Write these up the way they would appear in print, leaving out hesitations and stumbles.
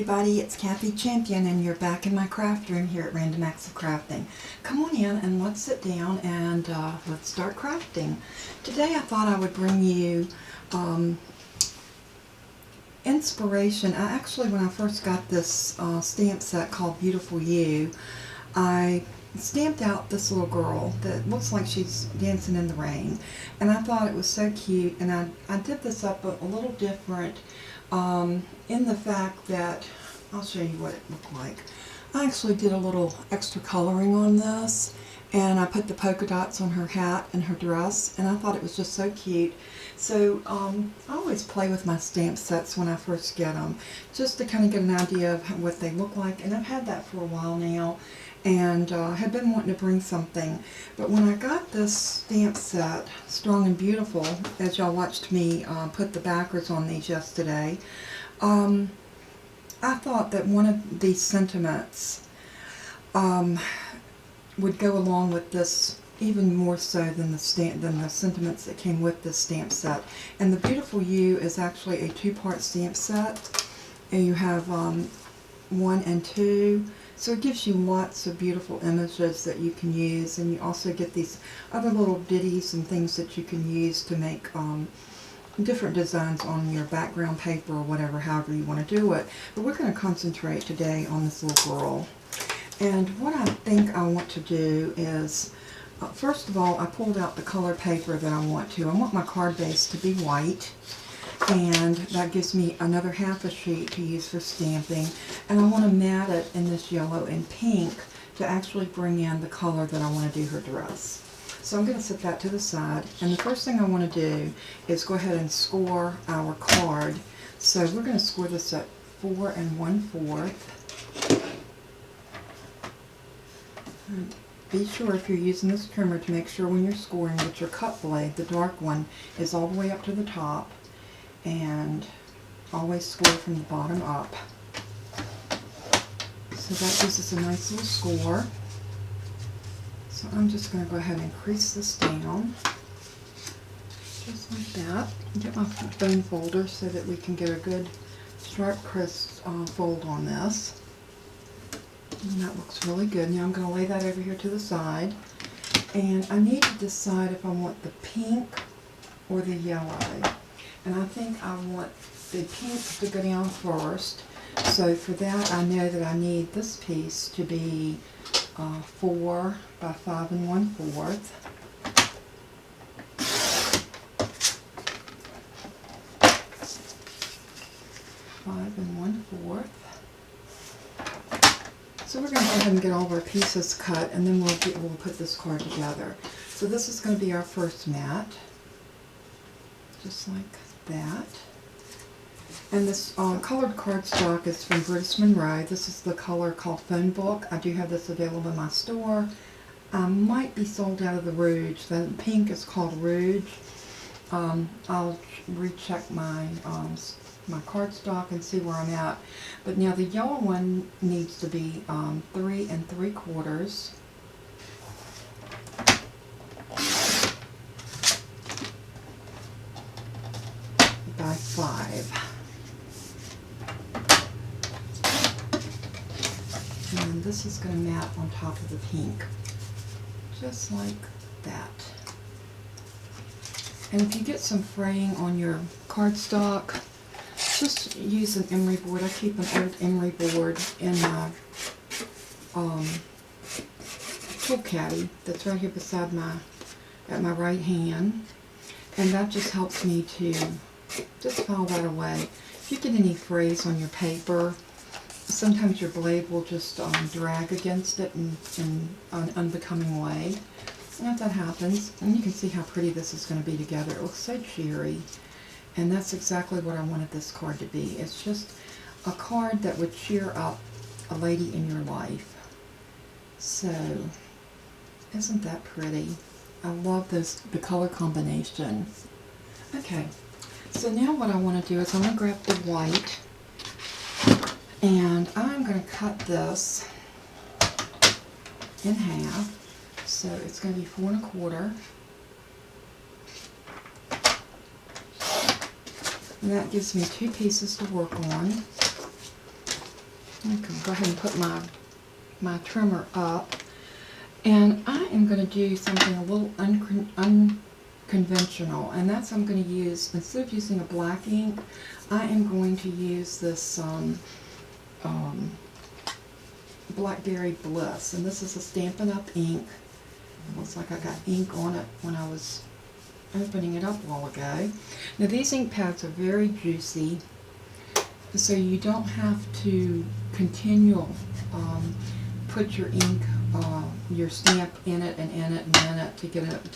everybody, it's Kathy Champion and you're back in my craft room here at Random Acts of Crafting. Come on in and let's sit down and let's start crafting. Today I thought I would bring you inspiration. When I first got this stamp set called Beautiful You, I stamped out this little girl that looks like she's dancing in the rain, and I thought it was so cute, and I did this up a little different in the fact that, I'll show you what it looked like. I actually did a little extra coloring on this, and I put the polka dots on her hat and her dress, and I thought it was just so cute. So I always play with my stamp sets when I first get them, just to kind of get an idea of what they look like, and I've had that for a while now, and had been wanting to bring something. But when I got this stamp set, Strong and Beautiful, as y'all watched me put the backers on these yesterday, I thought that one of these sentiments would go along with this even more so than the sentiments that came with this stamp set. And the Beautiful You is actually a two-part stamp set, and you have 1 and 2. So it gives you lots of beautiful images that you can use, and you also get these other little ditties and things that you can use to make different designs on your background paper or whatever, however you want to do it. But we're going to concentrate today on this little girl. And what I think I want to do is, first of all, I pulled out the color paper that I want to. I want my card base to be white, and that gives me another half a sheet to use for stamping. And I want to mat it in this yellow and pink to actually bring in the color that I want to do her dress. So I'm going to set that to the side, and the first thing I want to do is go ahead and score our card. So we're going to score this at 4 1/4. And be sure, if you're using this trimmer, to make sure when you're scoring that your cut blade, the dark one, is all the way up to the top, and always score from the bottom up. So that gives us a nice little score. So I'm just going to go ahead and crease this down, just like that. Get my bone folder so that we can get a good, sharp, crisp fold on this. And that looks really good. Now I'm going to lay that over here to the side. And I need to decide if I want the pink or the yellow. And I think I want the pink to go down first. So for that, I know that I need this piece to be 4 by 5 1/4. So we're going to go ahead and get all of our pieces cut, and then we'll put this card together. So this is going to be our first mat, just like that. And this colored cardstock is from Bruce Monroe. This is the color called Phone Book. I do have this available in my store. I might be sold out of the Rouge. The pink is called Rouge. I'll recheck my my cardstock and see where I'm at. But now the yellow one needs to be 3 3/4 by 5. And this is going to mat on top of the pink, just like that. And if you get some fraying on your cardstock, just use an emery board. I keep an old emery board in my tool caddy that's right here beside at my right hand, and that just helps me to just file that away. If you get any frays on your paper, sometimes your blade will just drag against it in an unbecoming way. And if that happens, and you can see how pretty this is going to be together. It looks so cheery, and that's exactly what I wanted this card to be. It's just a card that would cheer up a lady in your life. So, isn't that pretty? I love the color combination. Okay, so now what I want to do is I'm going to grab the white, and I'm going to cut this in half. So it's going to be 4 1/4. And that gives me 2 pieces to work on. I can go ahead and put my trimmer up. And I am going to do something a little unconventional, and that's I'm going to use, instead of using a black ink, I am going to use this Blackberry Bliss, and this is a Stampin' Up! Ink. It looks like I got ink on it when I was opening it up a while ago. Now these ink pads are very juicy, so you don't have to put your ink, your stamp in it and in it and in it to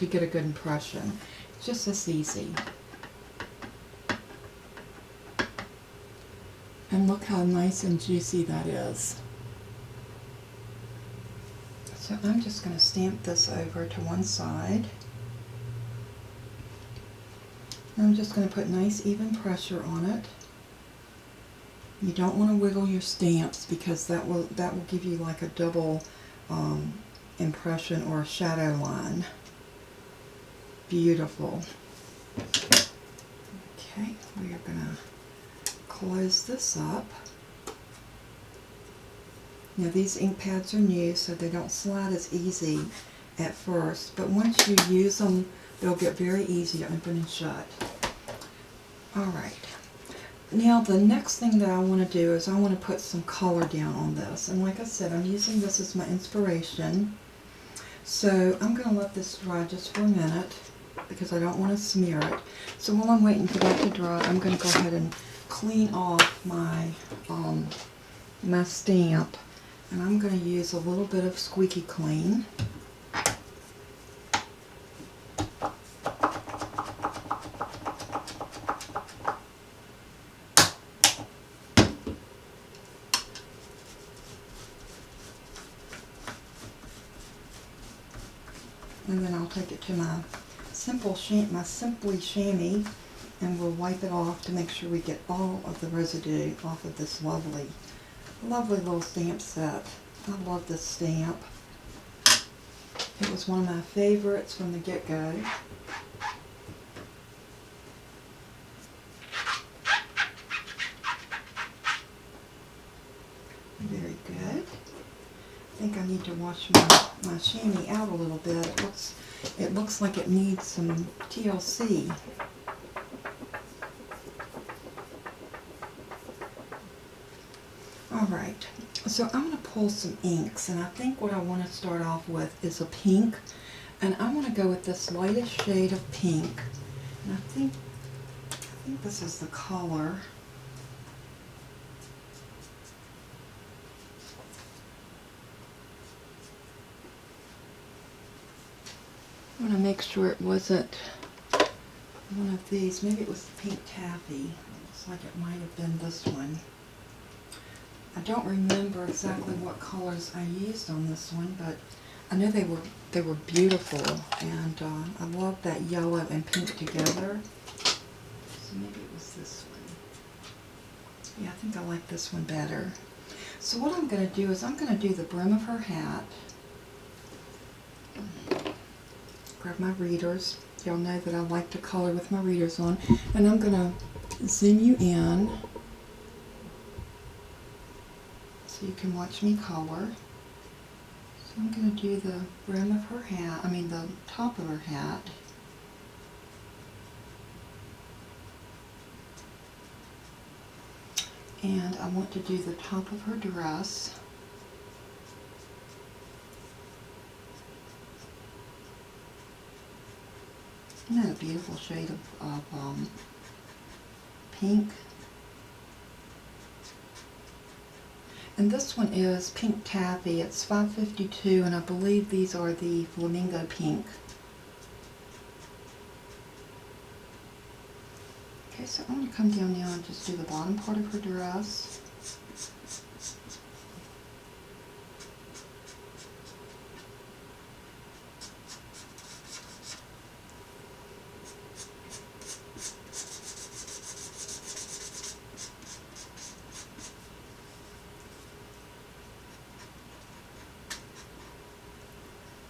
get a good impression. It's just this easy. And look how nice and juicy that is. So I'm just going to stamp this over to one side. And I'm just going to put nice even pressure on it. You don't want to wiggle your stamps because that will give you like a double impression or a shadow line. Beautiful. Okay, we are going to close this up. Now these ink pads are new, so they don't slide as easy at first, but once you use them, they'll get very easy to open and shut. Alright, now the next thing that I want to do is I want to put some color down on this, and like I said, I'm using this as my inspiration, so I'm going to let this dry just for a minute because I don't want to smear it. So while I'm waiting for that to dry, I'm going to go ahead and clean off my my stamp, and I'm going to use a little bit of Squeaky Clean. And then I'll take it to my Simply Chamois, and we'll wipe it off to make sure we get all of the residue off of this lovely little stamp set. I love this stamp. It was one of my favorites from the get-go. Very good. I think I need to wash my chamois out a little bit. It looks like it needs some TLC. Alright, so I'm going to pull some inks, and I think what I want to start off with is a pink, and I want to go with this lightest shade of pink, and I think this is the color. I want to make sure it wasn't one of these. Maybe it was the Pink Taffy. It looks like it might have been this one. I don't remember exactly what colors I used on this one, but I know they were beautiful, and I love that yellow and pink together. So maybe it was this one. Yeah, I think I like this one better. So what I'm going to do is I'm going to do the brim of her hat. Grab my readers. Y'all know that I like to color with my readers on, and I'm going to zoom you in so you can watch me color. So I'm going to do the brim of her hat, the top of her hat. And I want to do the top of her dress. Isn't that a beautiful shade of pink? And this one is Pink Taffy. It's 552, and I believe these are the Flamingo Pink. Okay, so I'm going to come down now and just do the bottom part of her dress.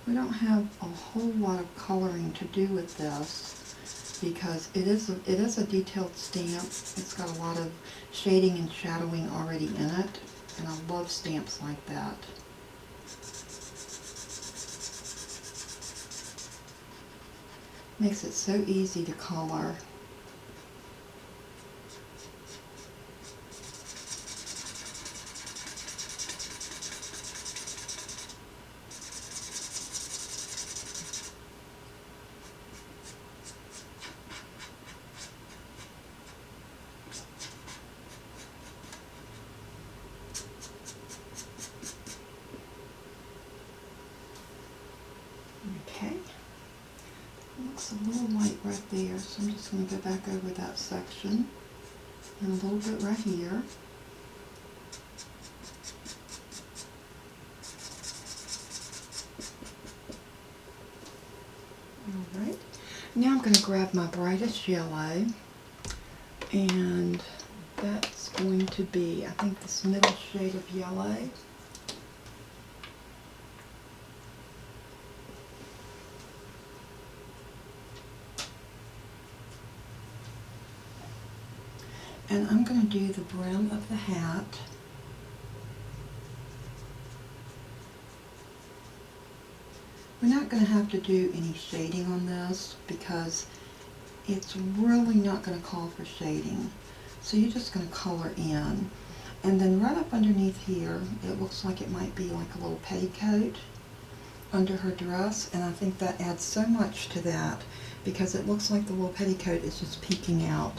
We don't have a whole lot of coloring to do with this because it is a detailed stamp. It's got a lot of shading and shadowing already in it. and I love stamps like that. Makes it so easy to color. Okay, looks a little light right there, so I'm just going to go back over that section and a little bit right here. Alright, now I'm going to grab my brightest yellow, and that's going to be, I think, this middle shade of yellow. And I'm going to do the brim of the hat. We're not going to have to do any shading on this because it's really not going to call for shading. So you're just going to color in. And then right up underneath here, it looks like it might be like a little petticoat under her dress. And I think that adds so much to that because it looks like the little petticoat is just peeking out.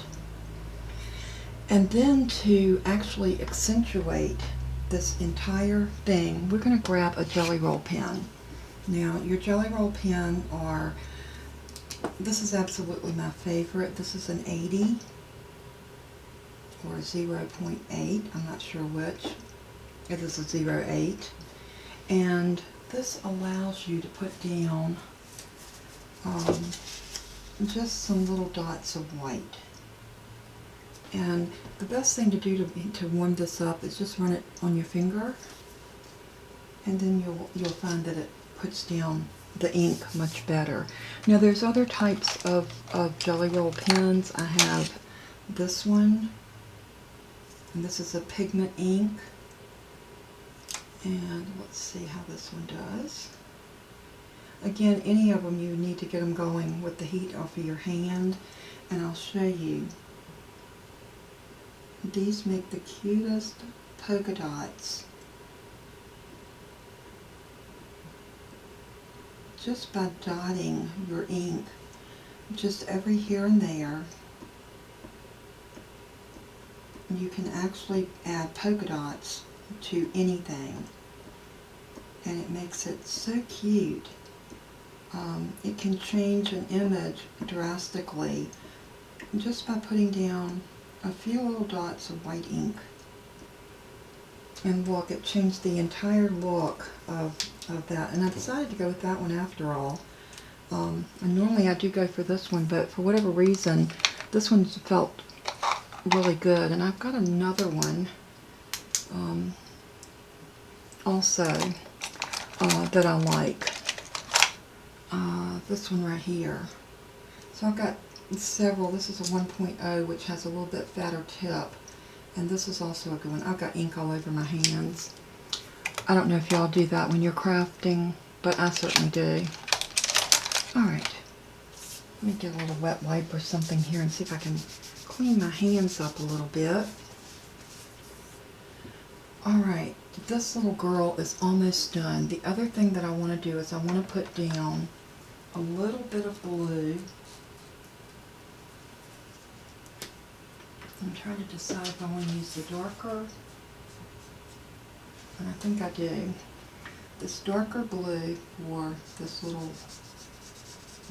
And then to actually accentuate this entire thing, we're going to grab a Jelly Roll pen. Now, your Jelly Roll pen are, this is absolutely my favorite. This is an 80 or 0.8, I'm not sure which. It is a 0.8. And this allows you to put down just some little dots of white. And the best thing to do to warm this up is just run it on your finger, and then you'll find that it puts down the ink much better. Now there's other types of Jelly Roll pens. I have this one, and this is a pigment ink. And let's see how this one does. Again, any of them, you need to get them going with the heat off of your hand, and I'll show you. These make the cutest polka dots just by dotting your ink just every here and there. You can actually add polka dots to anything, and it makes it so cute. It can change an image drastically just by putting down a few little dots of white ink. And look, it changed the entire look of that. And I decided to go with that one after all. And normally I do go for this one, but for whatever reason, this one felt really good. And I've got another one also that I like. This one right here. So I've got several. This is a 1.0, which has a little bit fatter tip, and this is also a good one. I've got ink all over my hands. I don't know if y'all do that when you're crafting, but I certainly do. Alright, let me get a little wet wipe or something here and see if I can clean my hands up a little bit. Alright, this little girl is almost done. The other thing that I want to do is I want to put down a little bit of blue. I'm trying to decide if I want to use the darker, and I think I do. This darker blue for this little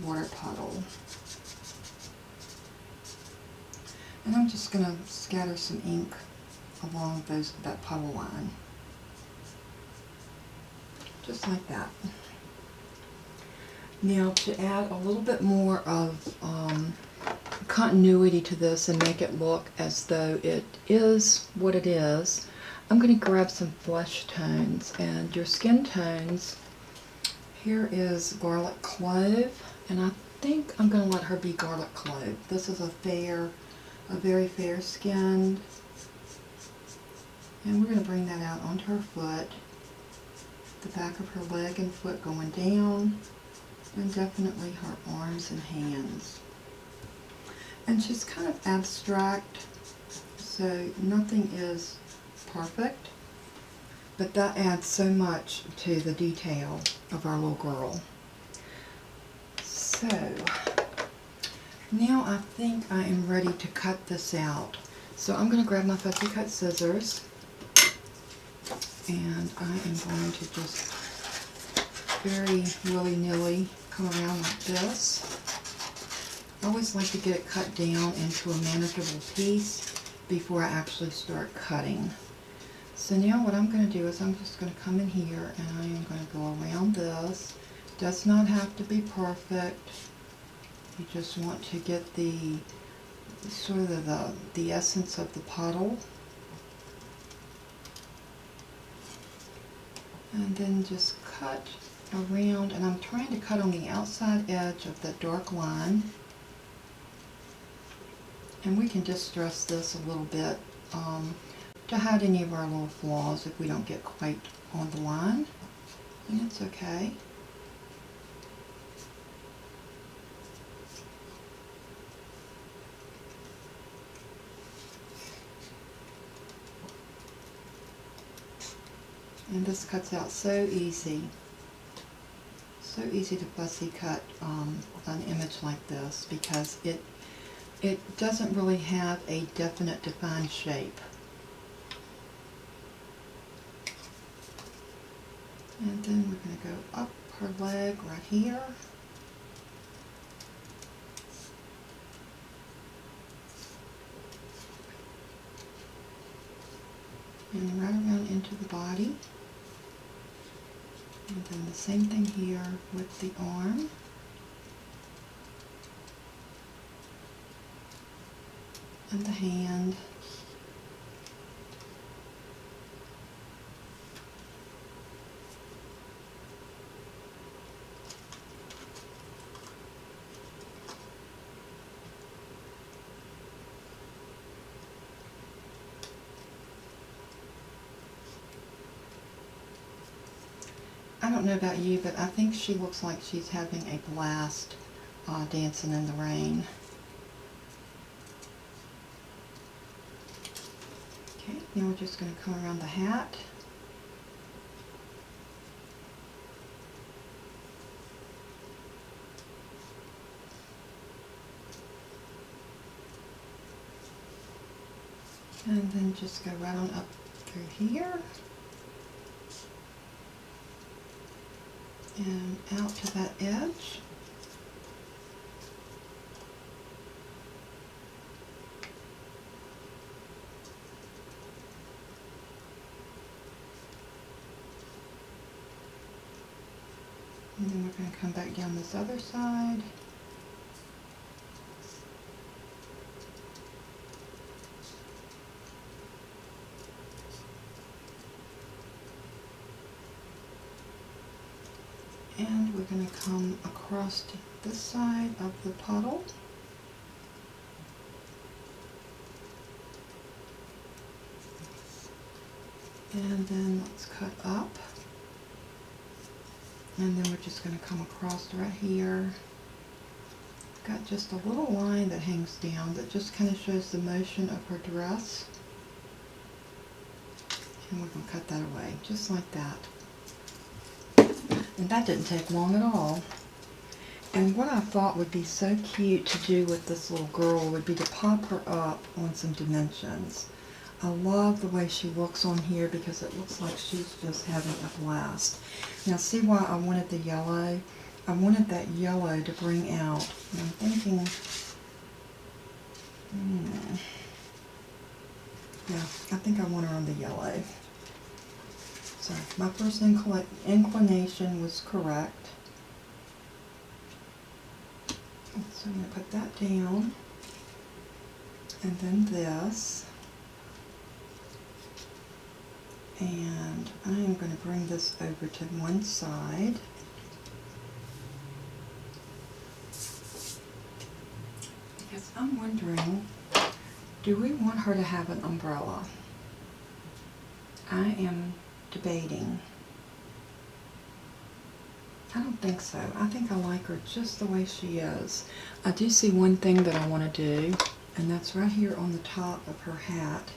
water puddle. And I'm just going to scatter some ink along that puddle line. Just like that. Now to add a little bit more of continuity to this and make it look as though it is what it is, I'm going to grab some flesh tones, and your skin tones, here is Garlic Clove, and I think I'm going to let her be Garlic Clove. This is a very fair skinned, And we're going to bring that out onto her foot, the back of her leg and foot going down, and definitely her arms and hands. And she's kind of abstract, so nothing is perfect, but that adds so much to the detail of our little girl. So now I think I am ready to cut this out. So I'm going to grab my Fussy Cut scissors, and I am going to just very willy-nilly come around like this. I always like to get it cut down into a manageable piece before I actually start cutting. So now what I'm going to do is I'm just going to come in here and I am going to go around this. Does not have to be perfect. You just want to get the sort of the essence of the puddle. And then just cut around, and I'm trying to cut on the outside edge of that dark line. And we can distress this a little bit to hide any of our little flaws if we don't get quite on the line. And it's okay. And this cuts out so easy. So easy to fussy cut an image like this because it doesn't really have a definite defined shape. And then we're going to go up her leg right here. And right around into the body. And then the same thing here with the arm. And the hand. I don't know about you, but I think she looks like she's having a blast dancing in the rain. Okay, now we're just going to come around the hat. And then just go right on up through here. And out to that edge. And then we're going to come back down this other side. And we're going to come across to this side of the puddle. And then let's cut up. And then we're just going to come across right here. Got just a little line that hangs down that just kind of shows the motion of her dress. And we're going to cut that away, just like that. And that didn't take long at all. And what I thought would be so cute to do with this little girl would be to pop her up on some dimensions. I love the way she looks on here because it looks like she's just having a blast. Now see why I wanted the yellow? I wanted that yellow to bring out, and I'm thinking, yeah, I think I want her on the yellow. So my first inclination was correct. So I'm going to put that down, and then this. And I am going to bring this over to one side. Because I'm wondering, do we want her to have an umbrella? I am debating. I don't think so. I think I like her just the way she is. I do see one thing that I want to do, and that's right here on the top of her hat.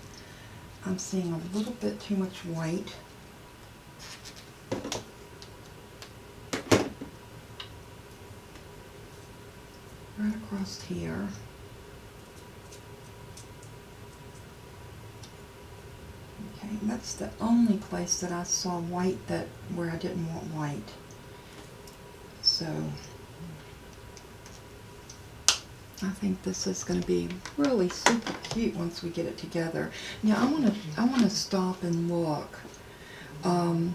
I'm seeing a little bit too much white. Right across here. Okay, that's the only place that I saw white where I didn't want white. So I think this is going to be really super cute once we get it together. Now I want to stop and look to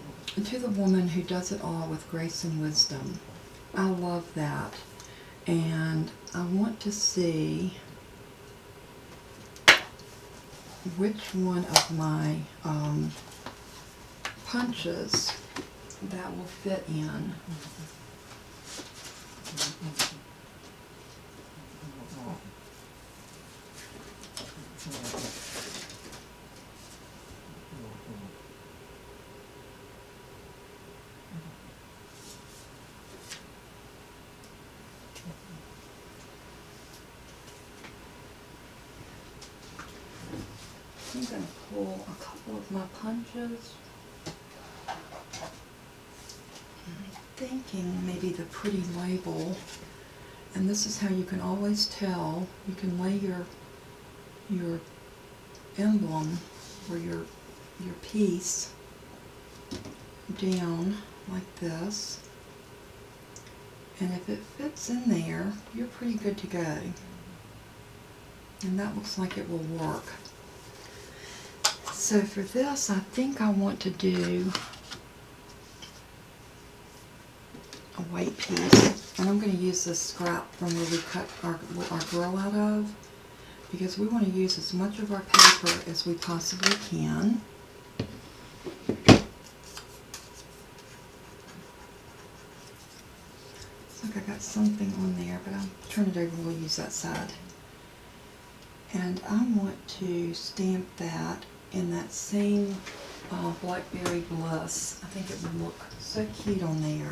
the woman who does it all with grace and wisdom. I love that, and I want to see which one of my punches that will fit in. I'm going to pull a couple of my punches. I'm thinking maybe the pretty label, and this is how you can always tell. You can lay your emblem or your piece down like this, and if it fits in there, you're pretty good to go. And that looks like it will work. So for this, I think I want to do a white piece, and I'm going to use this scrap from where we cut our girl out of, because we want to use as much of our paper as we possibly can. Looks like I got something on there, but I'll turn it over and we'll use that side. And I want to stamp that in that same Blackberry Bliss. I think it would look so cute on there.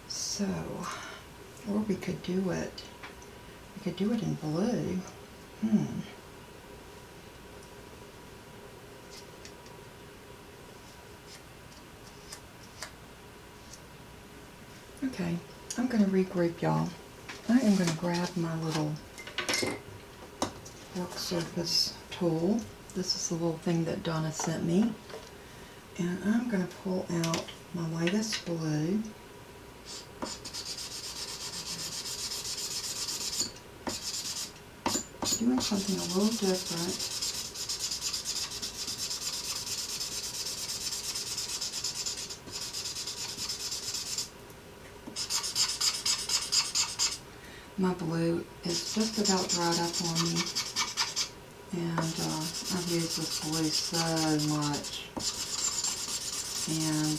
So, or we could do it in blue. Okay, I'm going to regroup, y'all. I am going to grab my little work surface tool. This is the little thing that Donna sent me. And I'm going to pull out my lightest blue. Doing something a little different. My blue is just about dried up on me, and I've used this blue so much, and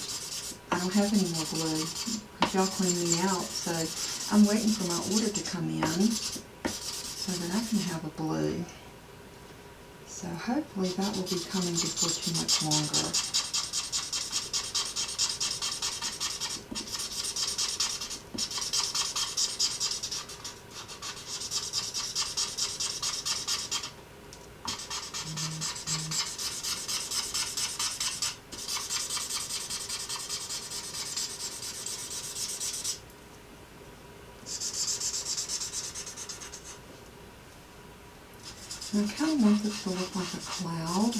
I don't have any more blue because y'all cleaned me out, so I'm waiting for my order to come in so that I can have a blue. So hopefully that will be coming before too much longer. And I kind of want this to look like a cloud.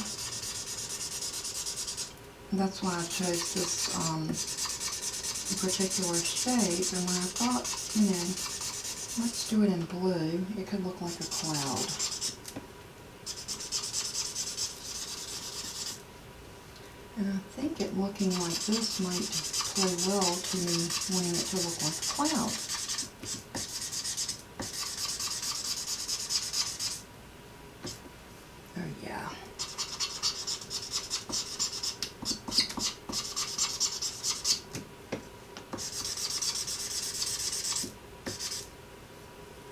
And that's why I chose this particular shape. And when I thought, let's do it in blue, it could look like a cloud. And I think it looking like this might play well to me wanting it to look like a cloud.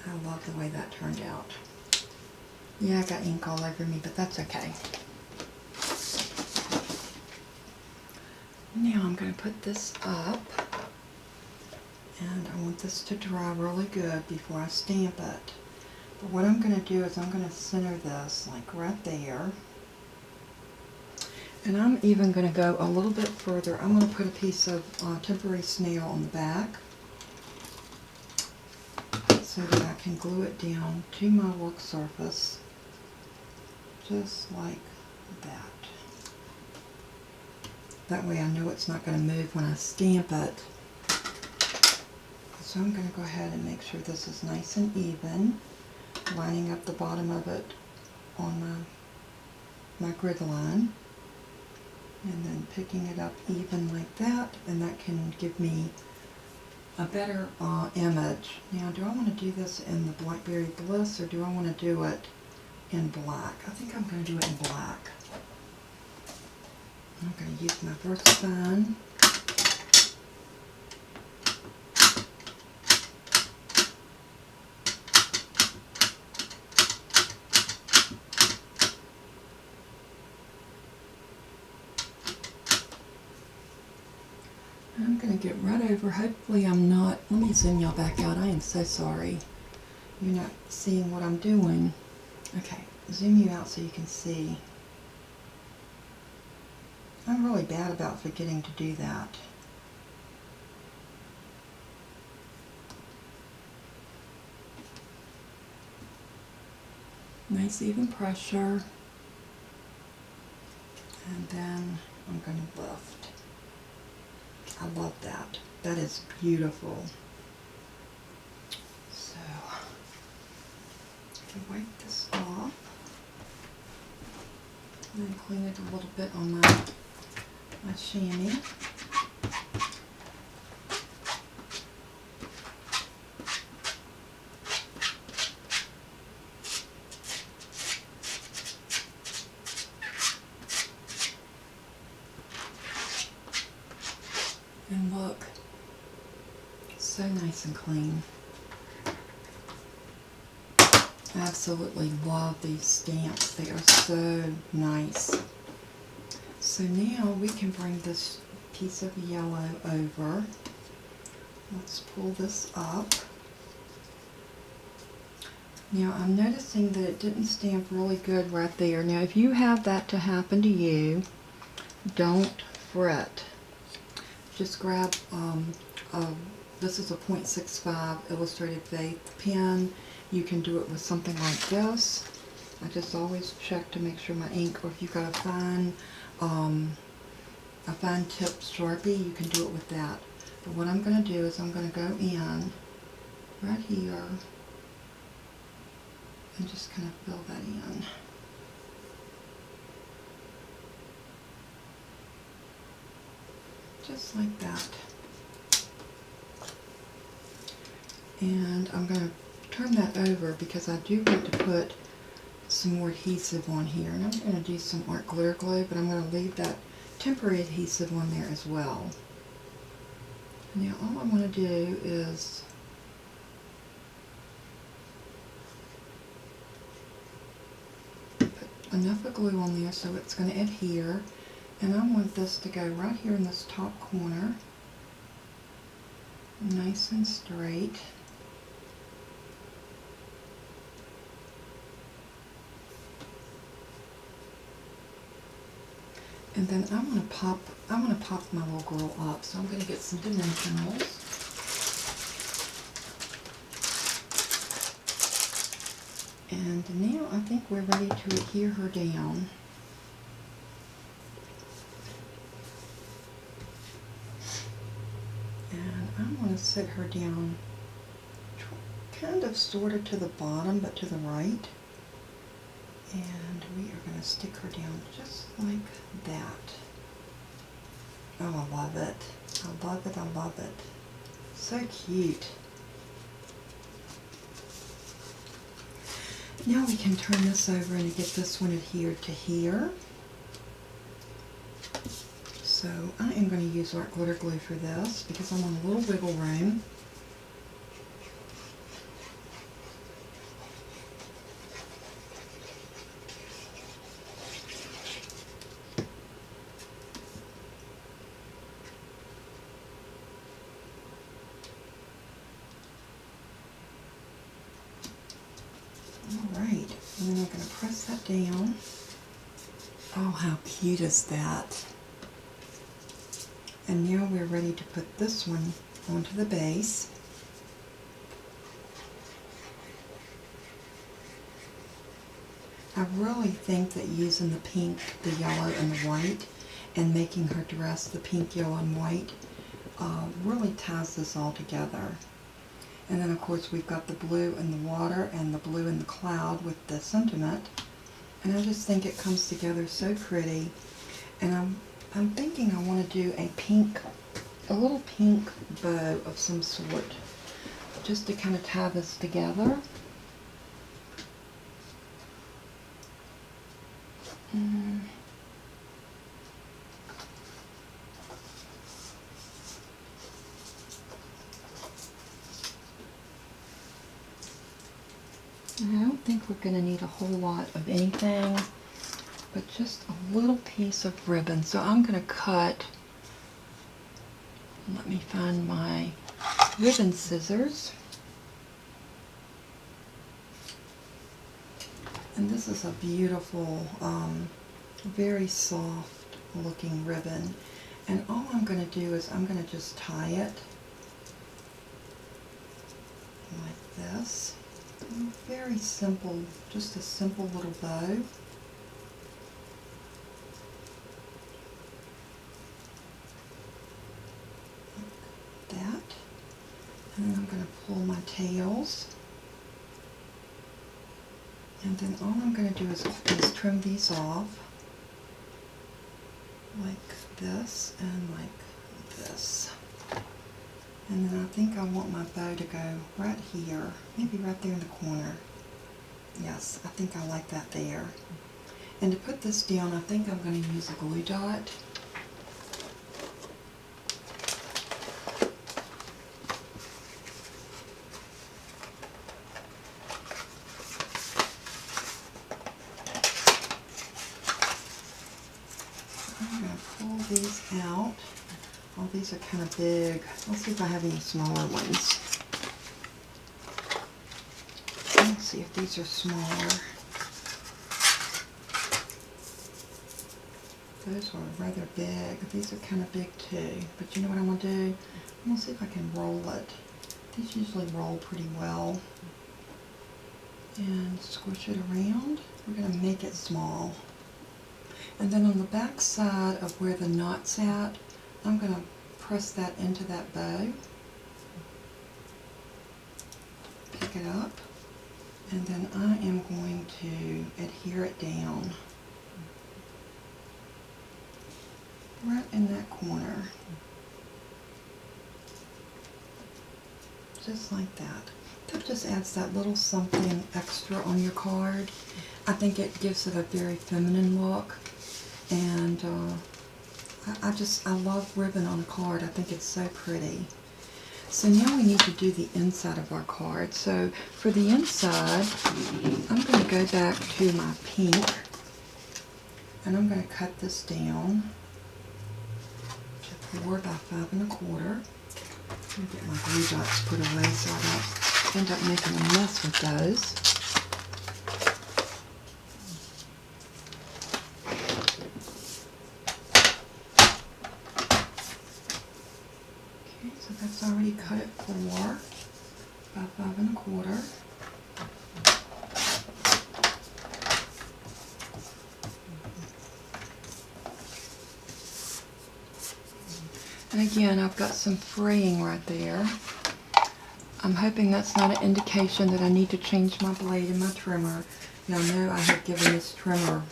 I love the way that turned out. Yeah, I got ink all over me, but that's okay. Now I'm going to put this up, and I want this to dry really good before I stamp it. But what I'm going to do is I'm going to center this like right there. And I'm even going to go a little bit further. I'm going to put a piece of temporary snail on the back so that I can glue it down to my work surface just like that. That way I know it's not going to move when I stamp it. So I'm going to go ahead and make sure this is nice and even, lining up the bottom of it on my grid line, and then picking it up even like that, and that can give me a better image. Now, do I want to do this in the Blackberry Bliss, or do I want to do it in black? I think I'm going to do it in black. I'm going to use my VersaFine. I'm going to get right over. Hopefully I'm not. Let me zoom y'all back out. I am so sorry. You're not seeing what I'm doing. Okay, zoom you out so you can see. I'm really bad about forgetting to do that. Nice even pressure. And then I'm going to lift. I love that. That is beautiful. So, I can wipe this off. And then clean it a little bit on my chamois. And look, so nice and clean. I absolutely love these stamps. They are so nice. So now we can bring this piece of yellow over. Let's pull this up. Now I'm noticing that it didn't stamp really good right there. Now if you have that to happen to you, don't fret. Just grab, this is a .65 Illustrated Faith pen. You can do it with something like this. I just always check to make sure my ink, or if you've got a fine tip Sharpie, you can do it with that. But what I'm going to do is I'm going to go in right here and just kind of fill that in. Just like that. And I'm going to turn that over because I do want to put some more adhesive on here. And I'm going to do some art glitter glue, but I'm going to leave that temporary adhesive on there as well. Now all I want to do is put enough of glue on there so it's going to adhere. And I want this to go right here in this top corner, nice and straight. And then I want to pop my little girl up, so I'm going to get some dimensionals. And now I think we're ready to adhere her down. And I'm going to set her down kind of sort of to the bottom, but to the right. And we are going to stick her down just like that. Oh, I love it. I love it. I love it. So cute. Now we can turn this over and get this one adhered to here. So I am going to use art glitter glue for this because I want a little wiggle room. And then I'm going to press that down. Oh, how cute is that? And now we're ready to put this one onto the base. I really think that using the pink, the yellow, and the white, and making her dress the pink, yellow, and white really ties this all together. And then of course we've got the blue in the water and the blue in the cloud with the sentiment. And I just think it comes together so pretty. And I'm thinking I want to do a little pink bow of some sort, just to kind of tie this together. I don't think we're going to need a whole lot of anything, but just a little piece of ribbon. So I'm going to cut, let me find my ribbon scissors. And this is a beautiful, very soft looking ribbon. And all I'm going to do is I'm going to just tie it like this. Very simple, just a simple little bow. Like that. And then I'm going to pull my tails. And then all I'm going to do is trim these off. Like this and like this. And then I think I want my bow to go right here, maybe right there in the corner. Yes, I think I like that there. And to put this down, I think I'm going to use a glue dot. I'm going to pull these out. Oh, these are kind of big. Let's see if I have any smaller ones. Let's see if these are smaller. Those are rather big. These are kind of big too. But you know what I'm going to do? I'm going to see if I can roll it. These usually roll pretty well. And squish it around. We're going to make it small. And then on the back side of where the knot's at, I'm going to press that into that bow, pick it up, and then I am going to adhere it down right in that corner, just like that. That just adds that little something extra on your card. I think it gives it a very feminine look, and I love ribbon on a card. I think it's so pretty. So now we need to do the inside of our card. So for the inside, I'm going to go back to my pink, and I'm going to cut this down to 4 by 5 1/4. Let me get my glue dots put away so I don't end up making a mess with those. So that's already cut at 4 by 5 1/4. And again, I've got some fraying right there. I'm hoping that's not an indication that I need to change my blade and my trimmer. Y'all know I have given this trimmer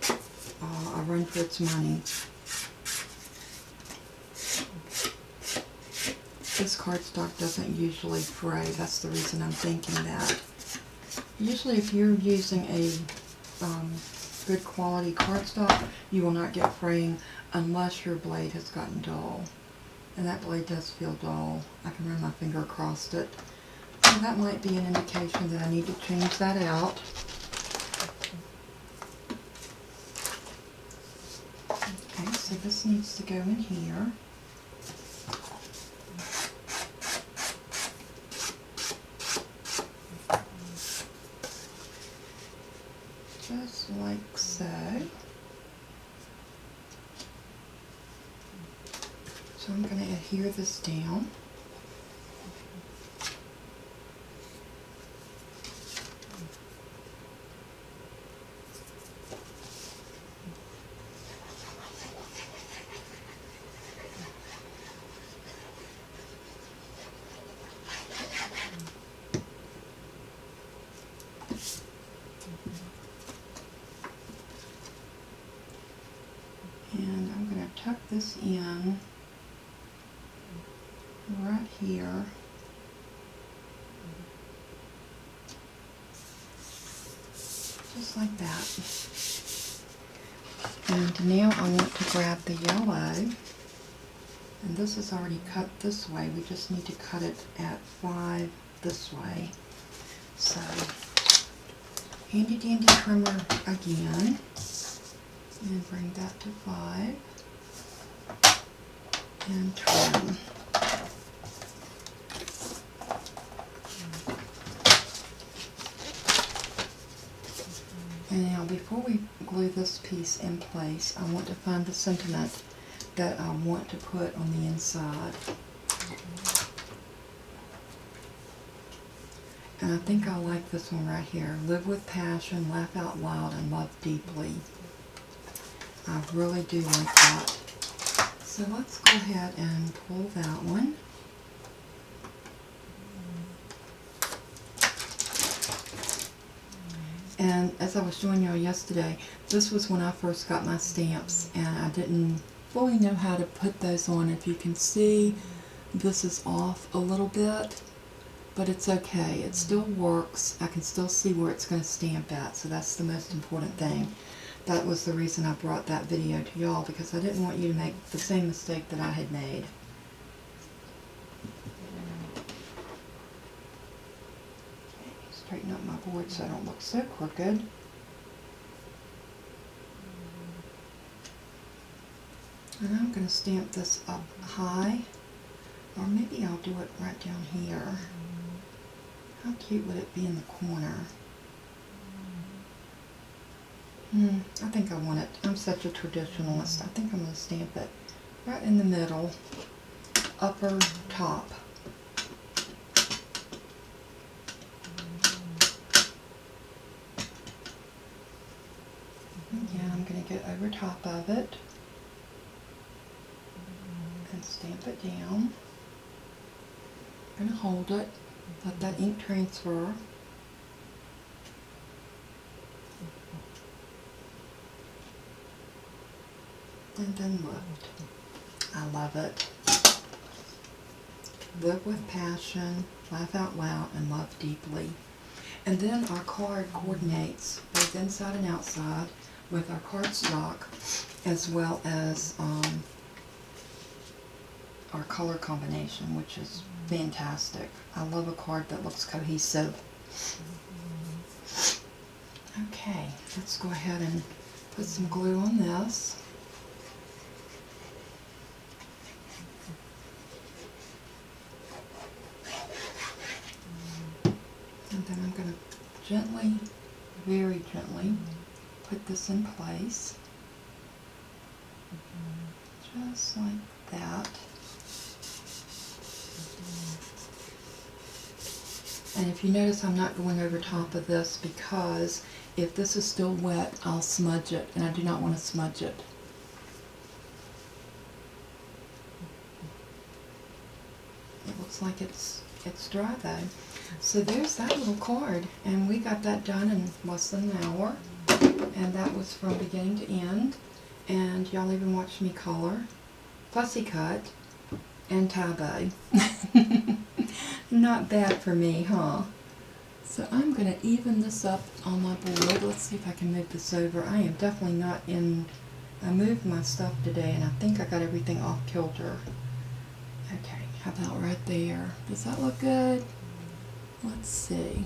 a run for its money. This cardstock doesn't usually fray. That's the reason I'm thinking that. Usually if you're using a good quality cardstock, you will not get fraying unless your blade has gotten dull. And that blade does feel dull. I can run my finger across it. So that might be an indication that I need to change that out. Okay, so this needs to go in here. just like so. So I'm going to adhere this down. And I'm going to tuck this in right here. Just like that. And now I want to grab the yellow, and this is already cut this way. We just need to cut it at 5 this way. So, handy dandy trimmer again, and bring that to 5, and trim. And now before we glue this piece in place, I want to find the sentiment that I want to put on the inside. And I think I like this one right here. Live with passion, laugh out loud, and love deeply. I really do like that. So let's go ahead and pull that one. And as I was showing y'all yesterday, this was when I first got my stamps, and I didn't fully know how to put those on. If you can see, this is off a little bit, but it's okay. It still works. I can still see where it's going to stamp at, so that's the most important thing. That was the reason I brought that video to y'all, because I didn't want you to make the same mistake that I had made. Straighten up my board so I don't look so crooked. And I'm going to stamp this up high, or maybe I'll do it right down here. How cute would it be in the corner? I think I want it. I'm such a traditionalist. I think I'm going to stamp it right in the middle, upper top. Yeah, I'm going to get over top of it and stamp it down. I'm going to hold it, let that ink transfer. And then lift. I love it. Live with passion, laugh out loud, and love deeply. And then our card coordinates both inside and outside with our cardstock, as well as our color combination, which is fantastic. I love a card that looks cohesive. Okay, let's go ahead and put some glue on this. And then I'm going to gently, very gently, put this in place. Just like that. And if you notice, I'm not going over top of this, because if this is still wet, I'll smudge it, and I do not want to smudge it. It looks like it's dry though. So there's that little card, and we got that done in less than an hour, and that was from beginning to end. And y'all even watched me color, fussy cut, and tie-dye. Not bad for me, huh? So I'm going to even this up on my board. Let's see if I can move this over. I am definitely not in... I moved my stuff today, and I think I got everything off kilter. Okay, how about right there? Does that look good? Let's see.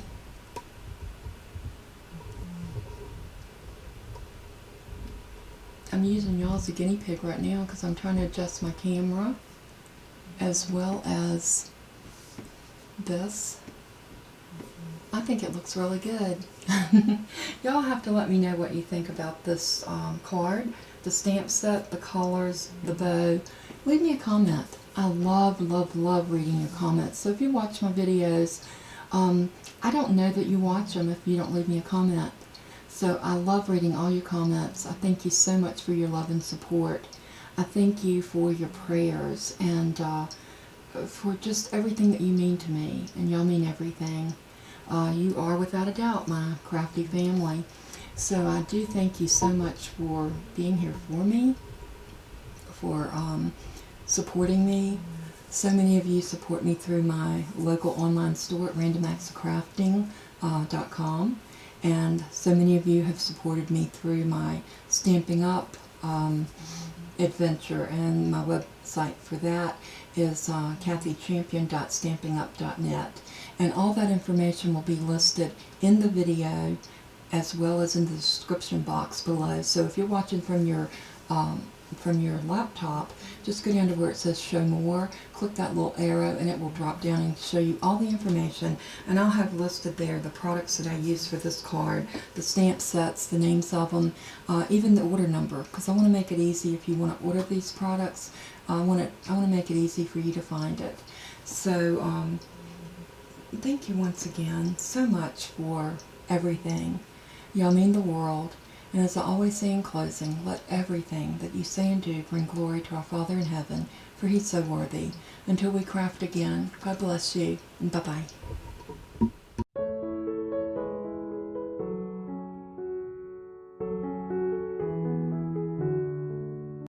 I'm using y'all as a guinea pig right now because I'm trying to adjust my camera, as well as this. I think it looks really good. Y'all have to let me know what you think about this card, the stamp set, the colors, the bow. Leave me a comment. I love, love, love reading your comments. So if you watch my videos, I don't know that you watch them if you don't leave me a comment. So I love reading all your comments. I thank you so much for your love and support. I thank you for your prayers and for just everything that you mean to me. And y'all mean everything. You are without a doubt my crafty family. So I do thank you so much for being here for me, for supporting me. So many of you support me through my local online store at randomactsofcrafting.com, and so many of you have supported me through my Stampin' Up! Adventure, and my website for that is kathychampion.stampinup.net, and all that information will be listed in the video as well as in the description box below. So if you're watching from your laptop, just go down to where it says show more, click that little arrow, and it will drop down and show you all the information. And I'll have listed there the products that I use for this card, the stamp sets, the names of them, even the order number, because I want to make it easy if you want to order these products. I want to make it easy for you to find it. So thank you once again so much for everything. Y'all mean the world. And as I always say in closing, let everything that you say and do bring glory to our Father in heaven, for He's so worthy. Until we craft again, God bless you, and bye-bye.